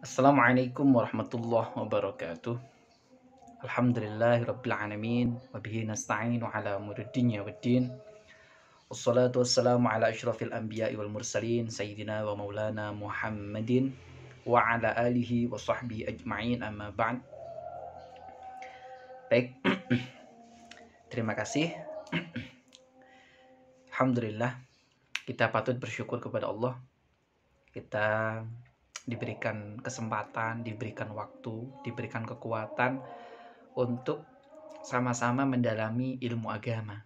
Assalamualaikum warahmatullahi wabarakatuh. Alhamdulillahirabbil alamin wa bihi nasta'inu ala umuri dunya waddin. Wassalatu wassalamu ala asyrafil anbiya'i wal mursalin sayyidina wa maulana Muhammadin wa ala alihi wa sahbihi ajma'in amma ba'd. Baik, terima kasih. Alhamdulillah, kita patut bersyukur kepada Allah. Kita diberikan kesempatan, diberikan waktu, diberikan kekuatan untuk sama-sama mendalami ilmu agama,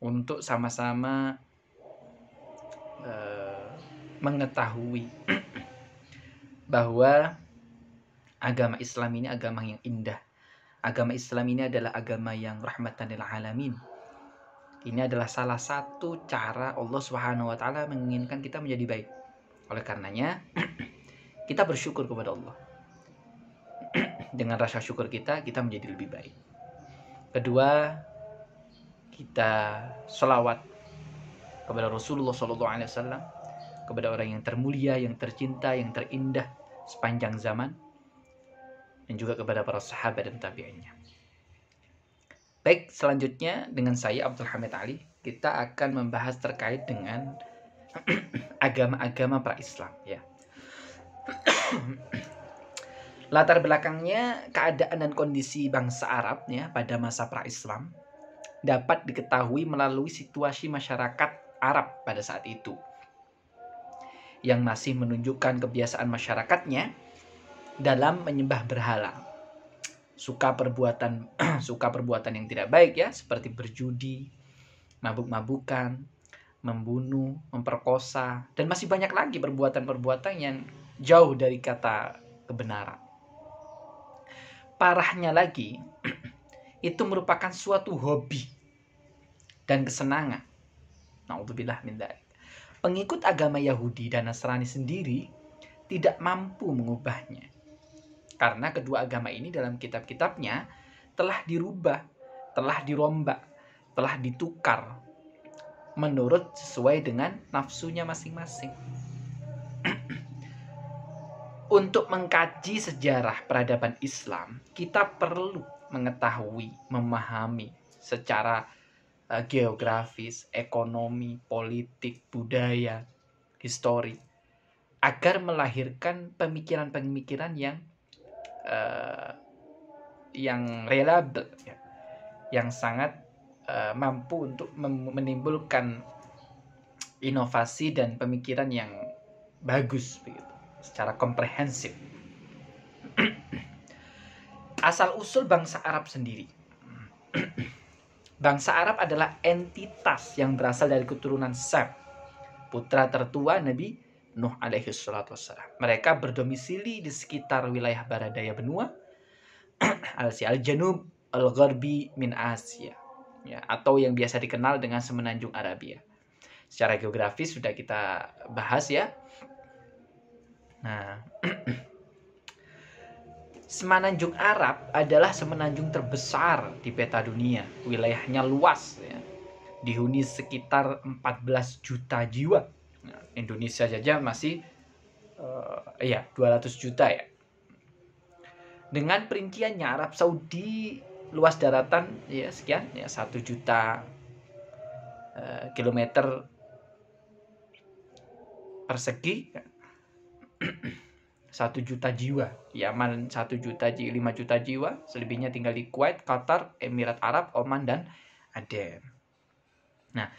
untuk sama-sama mengetahui bahwa agama Islam ini agama yang indah. Agama Islam ini adalah agama yang rahmatan lil alamin. Ini adalah salah satu cara Allah Subhanahu wa taala menginginkan kita menjadi baik. Oleh karenanya, kita bersyukur kepada Allah. Dengan rasa syukur kita menjadi lebih baik. Kedua, kita selawat kepada Rasulullah SAW, kepada orang yang termulia, yang tercinta, yang terindah sepanjang zaman, dan juga kepada para sahabat dan tabi'innya. Baik, selanjutnya dengan saya Abdul Hamid Ali, kita akan membahas terkait dengan agama-agama pra-Islam, ya. Latar belakangnya, keadaan dan kondisi bangsa Arab ya pada masa pra-Islam dapat diketahui melalui situasi masyarakat Arab pada saat itu, yang masih menunjukkan kebiasaan masyarakatnya dalam menyembah berhala. Suka perbuatan yang tidak baik ya, seperti berjudi, mabuk-mabukan, membunuh, memperkosa, dan masih banyak lagi perbuatan-perbuatan yang jauh dari kata kebenaran. Parahnya lagi, itu merupakan suatu hobi dan kesenangan. Na'udzubillah min dzalik. Pengikut agama Yahudi dan Nasrani sendiri tidak mampu mengubahnya. Karena kedua agama ini dalam kitab-kitabnya telah dirubah, telah dirombak, telah ditukar menurut sesuai dengan nafsunya masing-masing. Untuk mengkaji sejarah peradaban Islam, kita perlu mengetahui, memahami secara geografis, ekonomi, politik, budaya, histori, agar melahirkan pemikiran-pemikiran yang reliable, ya, yang sangat mampu untuk menimbulkan inovasi dan pemikiran yang bagus begitu, secara komprehensif. Asal-usul bangsa Arab sendiri. Bangsa Arab adalah entitas yang berasal dari keturunan Sem, putra tertua Nabi Nuh alaihi salatu wassalam. Mereka berdomisili di sekitar wilayah barat daya benua Al-Janub Al-Gharbi min Asia, ya, atau yang biasa dikenal dengan semenanjung Arabia. Secara geografis sudah kita bahas ya. Nah, semenanjung Arab adalah semenanjung terbesar di peta dunia. Wilayahnya luas ya, dihuni sekitar 14 juta jiwa. Nah, Indonesia saja masih 200 juta ya. Dengan perinciannya, Arab Saudi luas daratan ya sekian ya 1 juta kilometer persegi, 1 juta jiwa. Yaman 1 juta, 5 juta jiwa, selebihnya tinggal di Kuwait, Qatar, Emirat Arab, Oman, dan Aden. Nah,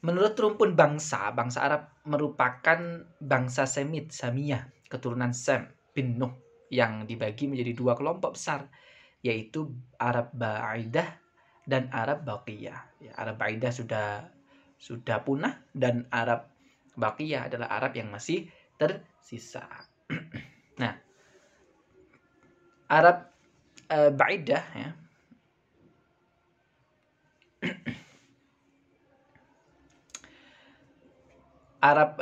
menurut rumpun bangsa Arab merupakan bangsa Semit, Samiyah, keturunan Sem bin Nuh, yang dibagi menjadi dua kelompok besar, yaitu Arab Ba'idah dan Arab Baqiyah. Ya, Arab Ba'idah sudah punah, dan Arab Baqiyah adalah Arab yang masih tersisa. Nah, Arab Ba'idah ya, Arab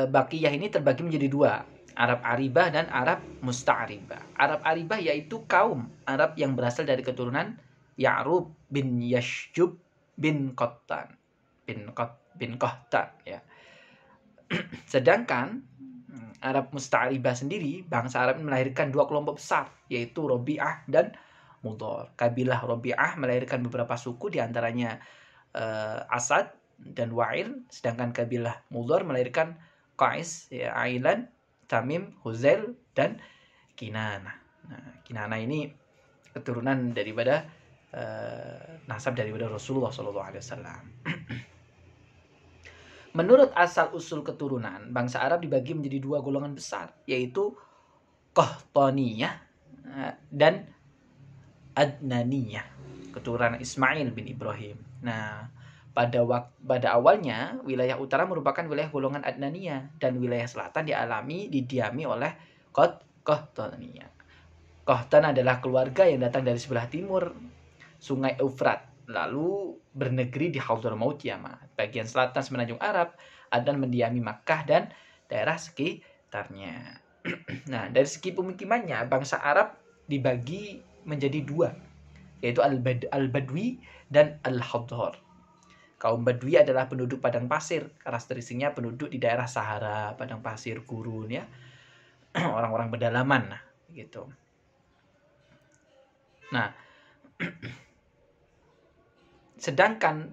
Baqiyah ini terbagi menjadi dua, Arab Aribah dan Arab Musta'ribah. Arab Aribah yaitu kaum Arab yang berasal dari keturunan Ya'rub bin Yashjub bin Qahtan ya. Sedangkan Arab Musta'ribah sendiri, bangsa Arab melahirkan dua kelompok besar, yaitu Robi'ah dan Mudhar. Kabilah Robi'ah melahirkan beberapa suku, diantaranya Asad dan Wa'il, sedangkan kabilah Mudhar melahirkan Qais, ya, Ailan, Tamim, Huzail, dan Kinana. Nah, Kinana ini keturunan daripada nasab daripada Rasulullah SAW. Menurut asal-usul keturunan, bangsa Arab dibagi menjadi dua golongan besar, yaitu Qahtaniyah dan Adnaniyah, keturunan Ismail bin Ibrahim. Nah, pada awalnya, wilayah utara merupakan wilayah golongan Adnaniyah, dan wilayah selatan didiami oleh Qahtaniyah. Qahtan adalah keluarga yang datang dari sebelah timur Sungai Eufrat, lalu bernegeri di Hadramaut Yaman. Bagian selatan semenanjung Arab, Adnan mendiami Makkah dan daerah sekitarnya. Nah, dari segi pemukimannya, bangsa Arab dibagi menjadi dua, yaitu Al-Badwi dan Al-Hadhar. Kaum Badwi adalah penduduk padang pasir, karakteristiknya penduduk di daerah Sahara, padang pasir, gurun, ya, orang-orang pedalaman, nah, gitu. Nah, sedangkan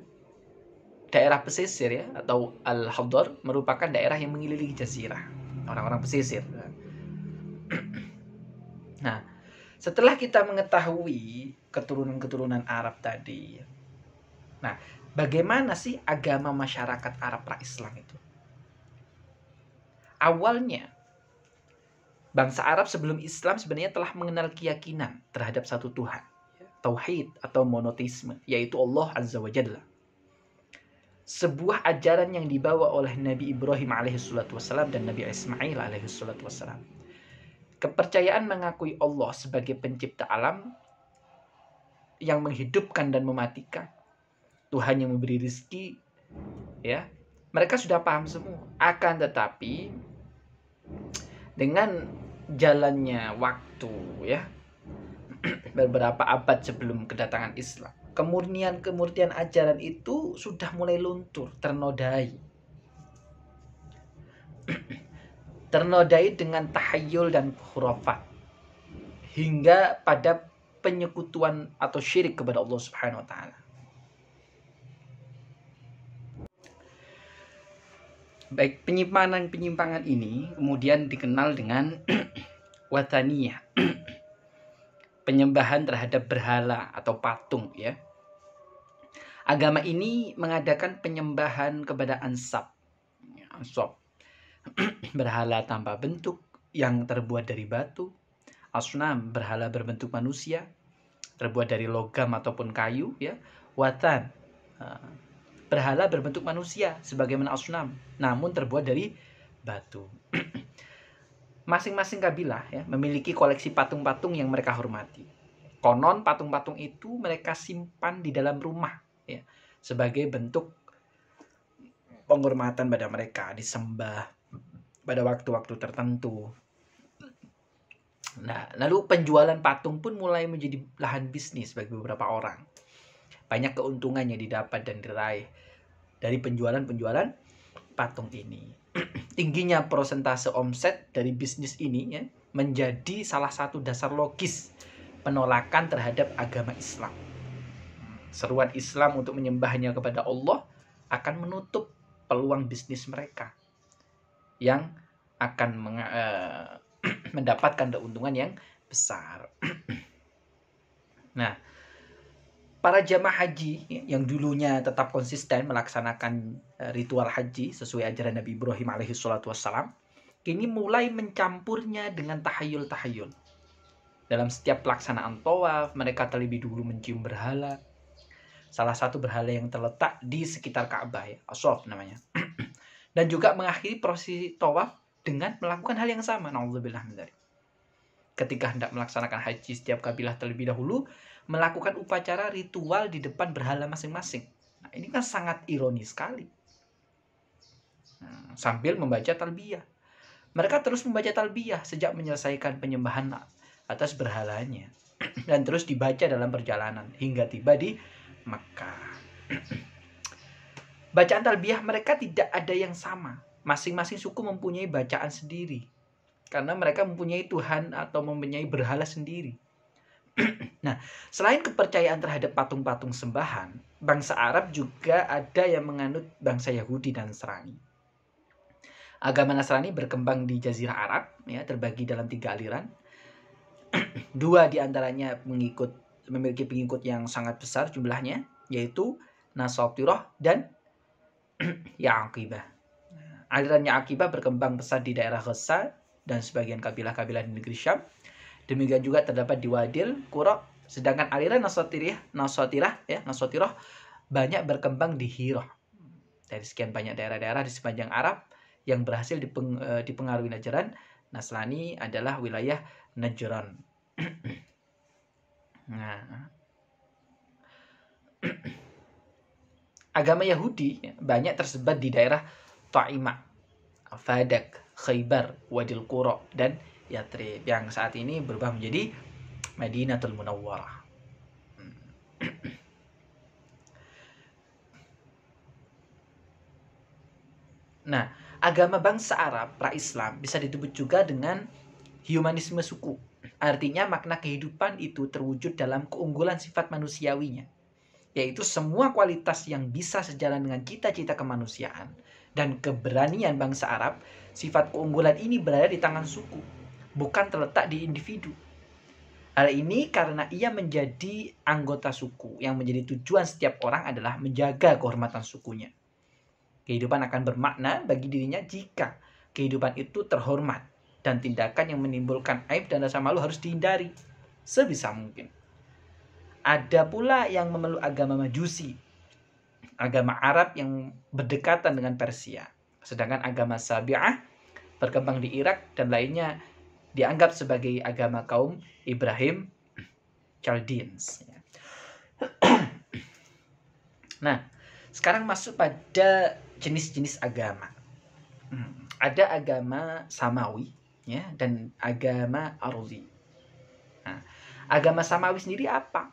daerah pesisir, ya, atau Al-Hadhar merupakan daerah yang mengelilingi jazirah, orang-orang pesisir. Nah, setelah kita mengetahui keturunan-keturunan Arab tadi, nah, bagaimana sih agama masyarakat Arab pra-Islam itu? Awalnya, bangsa Arab sebelum Islam sebenarnya telah mengenal keyakinan terhadap satu Tuhan, tauhid atau monoteisme, yaitu Allah Azza wa Jalla. Sebuah ajaran yang dibawa oleh Nabi Ibrahim alaihissalam dan Nabi Ismail alaihissalam. Kepercayaan mengakui Allah sebagai pencipta alam yang menghidupkan dan mematikan, Tuhan yang memberi rezeki, ya, mereka sudah paham semua. Akan tetapi dengan jalannya waktu, ya, beberapa abad sebelum kedatangan Islam, kemurnian ajaran itu sudah mulai luntur, ternodai dengan tahayul dan khurafat, hingga pada penyekutuan atau syirik kepada Allah Subhanahu wa taala. Baik, penyimpangan ini kemudian dikenal dengan wataniyah, penyembahan terhadap berhala atau patung, ya. Agama ini mengadakan penyembahan kepada ansab, berhala tanpa bentuk yang terbuat dari batu, asnam, berhala berbentuk manusia terbuat dari logam ataupun kayu, ya, watan, berhala berbentuk manusia sebagaimana asnam namun terbuat dari batu. Masing-masing kabilah, ya, memiliki koleksi patung-patung yang mereka hormati. Konon patung-patung itu mereka simpan di dalam rumah, ya, sebagai bentuk penghormatan pada mereka, disembah pada waktu-waktu tertentu. Nah, lalu penjualan patung pun mulai menjadi lahan bisnis bagi beberapa orang. Banyak keuntungan yang didapat dan diraih dari penjualan patung ini. Tingginya persentase omset dari bisnis ini, ya, menjadi salah satu dasar logis penolakan terhadap agama Islam. Seruan Islam untuk menyembahnya kepada Allah akan menutup peluang bisnis mereka yang akan mendapatkan keuntungan yang besar. Nah, para jamaah haji yang dulunya tetap konsisten melaksanakan ritual haji sesuai ajaran Nabi Ibrahim alaihissalam, kini mulai mencampurnya dengan tahayul-tahayul. Dalam setiap pelaksanaan tawaf, mereka terlebih dulu mencium berhala. Salah satu berhala yang terletak di sekitar Ka'bah, ya, Aswaf namanya. Dan juga mengakhiri prosesi tawaf dengan melakukan hal yang sama. Na'udzubillah min dzalik. Ketika hendak melaksanakan haji, setiap kabilah terlebih dahulu melakukan upacara ritual di depan berhala masing-masing. Nah, ini kan sangat ironis sekali. Nah, sambil membaca talbiyah. Mereka terus membaca talbiyah sejak menyelesaikan penyembahan atas berhalanya. Dan terus dibaca dalam perjalanan hingga tiba di Makkah. Bacaan talbiyah mereka tidak ada yang sama. Masing-masing suku mempunyai bacaan sendiri. karena mereka mempunyai Tuhan atau mempunyai berhala sendiri. Nah, selain kepercayaan terhadap patung-patung sembahan, bangsa Arab juga ada yang menganut bangsa Yahudi dan Nasrani. Agama Nasrani berkembang di Jazirah Arab, ya, terbagi dalam 3 aliran. 2 diantaranya memiliki pengikut yang sangat besar jumlahnya, yaitu Nasatirah dan Ya'aqibah. Aliran Ya'aqibah berkembang pesat di daerah Ghaza dan sebagian kabilah-kabilah di negeri Syam. Demikian juga terdapat di Wadil, Qura. Sedangkan aliran Nasatirah banyak berkembang di Hirah. Dari sekian banyak daerah-daerah di sepanjang Arab yang berhasil dipengaruhi Najran, Nasrani adalah wilayah Najran. Nah, agama Yahudi banyak tersebar di daerah Ta'imah, Fadak, Khaybar, Wadil Qura, dan Yathrib yang saat ini berubah menjadi Madinatul Munawwarah. Nah, agama bangsa Arab pra-Islam bisa disebut juga dengan humanisme suku. Artinya makna kehidupan itu terwujud dalam keunggulan sifat manusiawinya, yaitu semua kualitas yang bisa sejalan dengan cita-cita kemanusiaan dan keberanian bangsa Arab. Sifat keunggulan ini berada di tangan suku, bukan terletak di individu. Hal ini karena ia menjadi anggota suku, yang menjadi tujuan setiap orang adalah menjaga kehormatan sukunya. Kehidupan akan bermakna bagi dirinya jika kehidupan itu terhormat, dan tindakan yang menimbulkan aib dan rasa malu harus dihindari sebisa mungkin. Ada pula yang memeluk agama Majusi, agama Arab yang berdekatan dengan Persia. Sedangkan agama Sabi'ah berkembang di Irak dan lainnya dianggap sebagai agama kaum Ibrahim Chaldeans. Nah, sekarang masuk pada jenis-jenis agama. Ada agama Samawi, ya, dan agama Arzi. Nah, agama Samawi sendiri apa?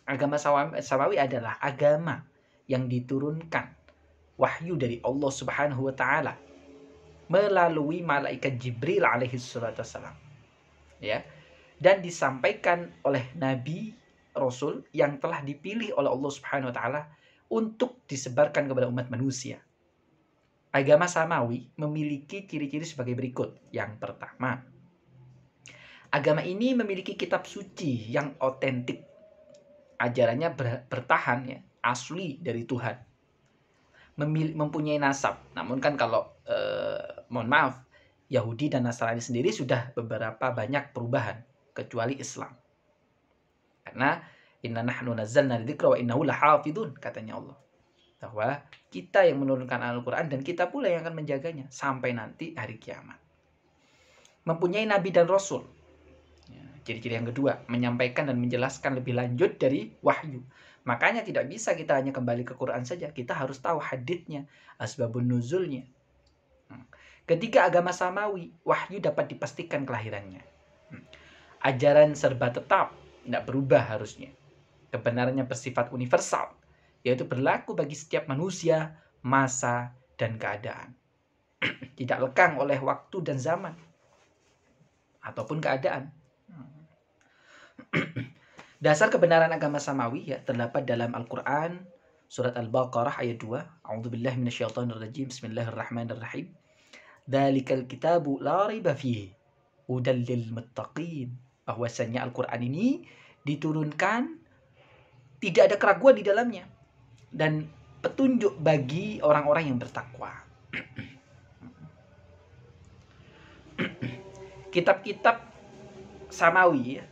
Agama Samawi adalah agama yang diturunkan wahyu dari Allah Subhanahu wa taala melalui malaikat Jibril alaihi salatu wassalam. Ya. Dan disampaikan oleh nabi rasul yang telah dipilih oleh Allah Subhanahu wa taala untuk disebarkan kepada umat manusia. Agama Samawi memiliki ciri-ciri sebagai berikut. Yang pertama, agama ini memiliki kitab suci yang otentik. Ajarannya bertahan, ya, asli dari Tuhan. Mempunyai nasab. Namun kan kalau mohon maaf, Yahudi dan Nasrani sendiri sudah beberapa banyak perubahan, kecuali Islam. Karena inna nahnu nazzalna dzikra wa innahu lahafidun, katanya Allah. Bahwa kita yang menurunkan Al-Quran dan kita pula yang akan menjaganya sampai nanti hari kiamat. Mempunyai nabi dan rasul. Ciri-ciri yang kedua, menyampaikan dan menjelaskan lebih lanjut dari wahyu. Makanya tidak bisa kita hanya kembali ke Quran saja. Kita harus tahu haditsnya, asbabun nuzulnya. Ketiga, agama Samawi, wahyu dapat dipastikan kelahirannya. Ajaran serba tetap, tidak berubah harusnya. Kebenarannya bersifat universal, yaitu berlaku bagi setiap manusia, masa, dan keadaan. Tidak lekang oleh waktu dan zaman, ataupun keadaan. Dasar kebenaran agama Samawi, ya, terdapat dalam Al-Quran, surat Al-Baqarah ayat 2. A'udzubillahi minasyaitonirrajim. Bismillahirrahmanirrahim. Dzalikal kitabu la raiba fihi hudal lil muttaqin. Bahwasanya Al-Quran ini diturunkan tidak ada keraguan di dalamnya dan petunjuk bagi orang-orang yang bertakwa. Kitab-kitab Samawi, ya,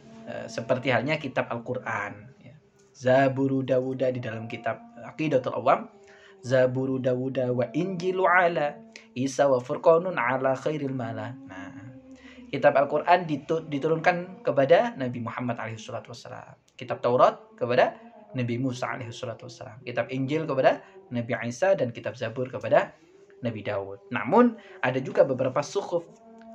seperti halnya kitab Al-Quran, ya. Zaburu Dawuda di dalam kitab Aqidatul Awam, Zaburu Dawuda wa Injilu ala Isa wa Furqanun ala khairil mala. Nah, kitab Al-Quran diturunkan kepada Nabi Muhammad SAW. Kitab Taurat kepada Nabi Musa SAW. Kitab Injil kepada Nabi Isa, dan kitab Zabur kepada Nabi Daud. Namun ada juga beberapa suhuf.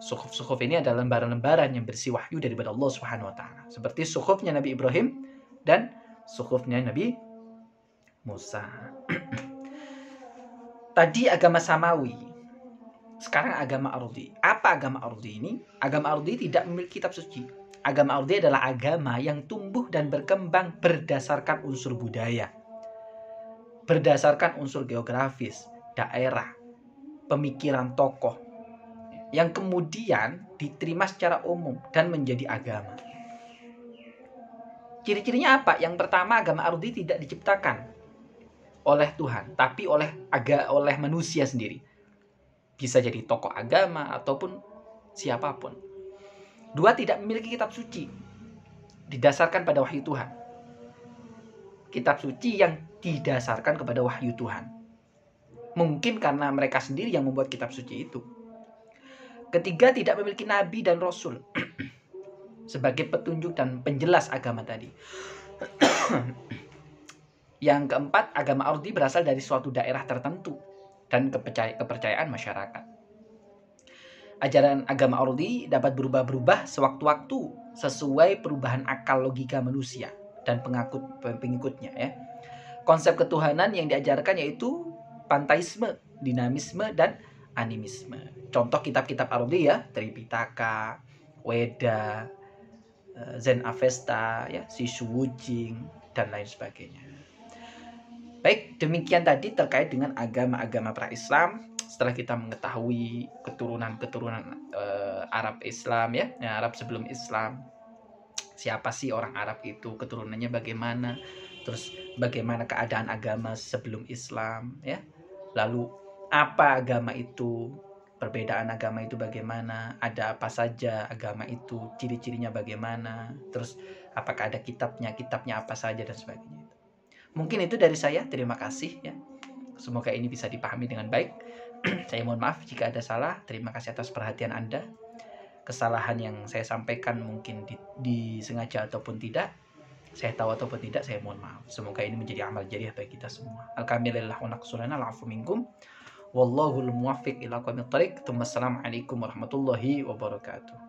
Suhuf ini adalah lembaran-lembaran yang berisi wahyu daripada Allah Subhanahu wa taala. Seperti suhufnya Nabi Ibrahim dan suhufnya Nabi Musa. Tadi agama Samawi. Sekarang agama Ardi. Apa agama Ardi ini? Agama Ardi tidak memiliki kitab suci. Agama Ardi adalah agama yang tumbuh dan berkembang berdasarkan unsur budaya, berdasarkan unsur geografis, daerah, pemikiran tokoh, yang kemudian diterima secara umum dan menjadi agama. Ciri-cirinya apa? Yang pertama, agama Ardi tidak diciptakan oleh Tuhan, tapi oleh manusia sendiri. Bisa jadi tokoh agama ataupun siapapun. Dua, tidak memiliki kitab suci, didasarkan pada wahyu Tuhan. Kitab suci yang didasarkan kepada wahyu Tuhan. Mungkin karena mereka sendiri yang membuat kitab suci itu. Ketiga, tidak memiliki nabi dan rasul sebagai petunjuk dan penjelas agama tadi. Yang keempat, agama Ardi berasal dari suatu daerah tertentu dan kepercayaan masyarakat. Ajaran agama Ardi dapat berubah-berubah sewaktu-waktu sesuai perubahan akal logika manusia dan pengikutnya ya. Konsep ketuhanan yang diajarkan yaitu panteisme, dinamisme, dan animisme. Contoh kitab-kitab Ardi ya, Tripitaka, Weda, Zen Avesta, ya, Sishu Wujing, dan lain sebagainya. Baik, demikian tadi terkait dengan agama-agama pra-Islam. Setelah kita mengetahui keturunan-keturunan Arab Islam ya, Arab sebelum Islam, siapa sih orang Arab itu, keturunannya bagaimana, terus bagaimana keadaan agama sebelum Islam ya, lalu apa agama itu, perbedaan agama itu bagaimana, ada apa saja agama itu, ciri-cirinya bagaimana, terus apakah ada kitabnya apa saja dan sebagainya. Mungkin itu dari saya, terima kasih ya. Semoga ini bisa dipahami dengan baik. Saya mohon maaf jika ada salah. Terima kasih atas perhatian Anda. Kesalahan yang saya sampaikan mungkin disengaja ataupun tidak, saya tahu ataupun tidak, saya mohon maaf. Semoga ini menjadi amal jariah bagi kita semua. Alhamdulillah wa naqsurana al'afu minkum. Wallahul muwaffiq ila aqwamit thariq. Assalamualaikum warahmatullahi wabarakatuh.